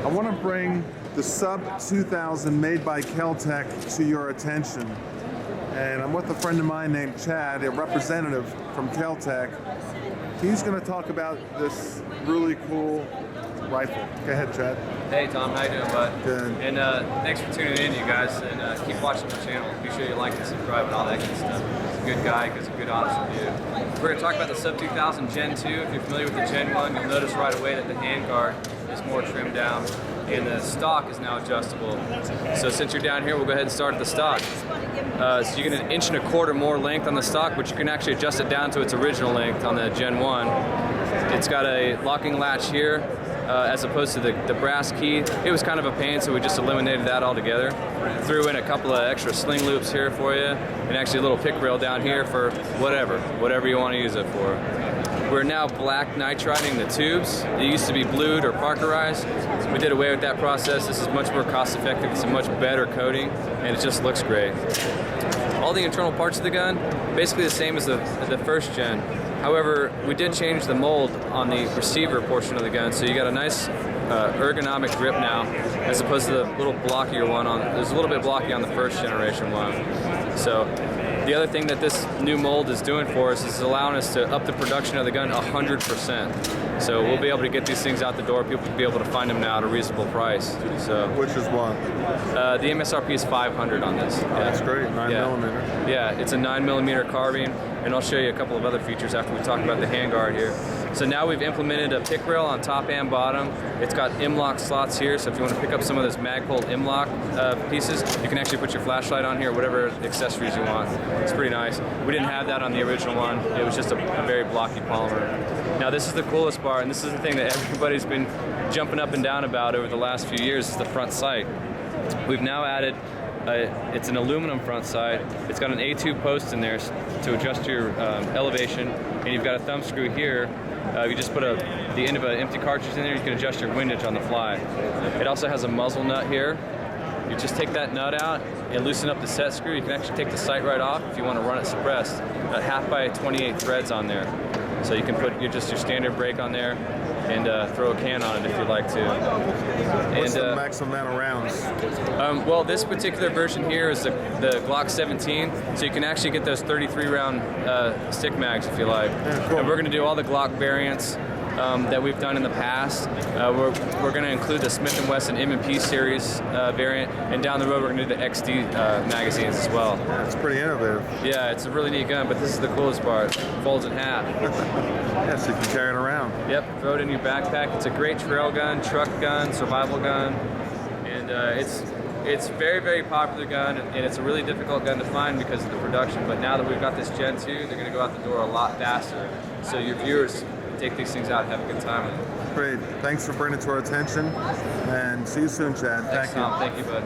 I want to bring the Sub 2000 made by Keltec to your attention. And I'm with a friend of mine named Chad, a representative from Keltec. He's going to talk about this really cool rifle. Go ahead, Chad. Hey Tom, how you doing, bud? Good. And thanks for tuning in, you guys, and keep watching the channel. Be sure you like and subscribe and all that good stuff. He's a good guy, gives a good honest review. We're going to talk about the Sub 2000 Gen 2. If you're familiar with the Gen 1, you'll notice right away that the handguard is more trimmed down and the stock is now adjustable. So since you're down here, we'll go ahead and start at the stock. So you get 1.25 inches more length on the stock, but you can actually adjust it down to its original length on the Gen 1. It's got a locking latch here, as opposed to the brass key. It was kind of a pain, so we just eliminated that altogether. Threw in a couple of extra sling loops here for you, and actually a little pick rail down here for whatever you want to use it for. We're now black nitriding the tubes. It used to be blued or parkerized. We did away with that process. This is much more cost effective. It's a much better coating, and it just looks great. All the internal parts of the gun, basically the same as the first gen. However, we did change the mold on the receiver portion of the gun, so you got a nice ergonomic grip now, as opposed to the little blockier one. There's a little bit blocky on the first generation one. So the other thing that this new mold is doing for us is allowing us to up the production of the gun 100%. So we'll be able to get these things out the door. People will be able to find them now at a reasonable price. So Which is what? the MSRP is $500 on this. Oh, that's great, 9mm. Yeah, it's a 9mm carbine, and I'll show you a couple of other features after we talk about the handguard here. So now we've implemented a pick rail on top and bottom. It's got M-lock slots here, so if you want to pick up some of those Magpul M-lock pieces, you can actually put your flashlight on here, whatever accessories you want. It's pretty nice. We didn't have that on the original one. It was just a very blocky polymer. Now this is the coolest part, and this is the thing that everybody's been jumping up and down about over the last few years, is the front sight. We've now added it's an aluminum front sight. It's got an A2 post in there to adjust your elevation, and you've got a thumb screw here. You just put the end of an empty cartridge in there, you can adjust your windage on the fly. It also has a muzzle nut here. You just take that nut out and loosen up the set screw. You can actually take the sight right off if you want to run it suppressed. 1/2 by 28 threads on there. So you can put just your standard brake on there and throw a can on it if you'd like to. What's the maximum amount of rounds? Well, this particular version here is the Glock 17, so you can actually get those 33 round stick mags if you like. Yeah, cool. And we're going to do all the Glock variants that we've done in the past. We're going to include the Smith & Wesson M&P series variant, and down the road we're going to do the XD magazines as well. Yeah, it's pretty innovative. Yeah, it's a really neat gun, but this is the coolest part. It folds in half. Yeah, so you can carry it around. Yep, throw it in your backpack. It's a great trail gun, truck gun, survival gun, and it's very, very popular gun, and it's a really difficult gun to find because of the production. But now that we've got this Gen 2, they're going to go out the door a lot faster. So your viewers take these things out and have a good time with them. Great. Thanks for bringing it to our attention, and see you soon, Chad. Thanks, Thank you. Tom. Thank you, bud.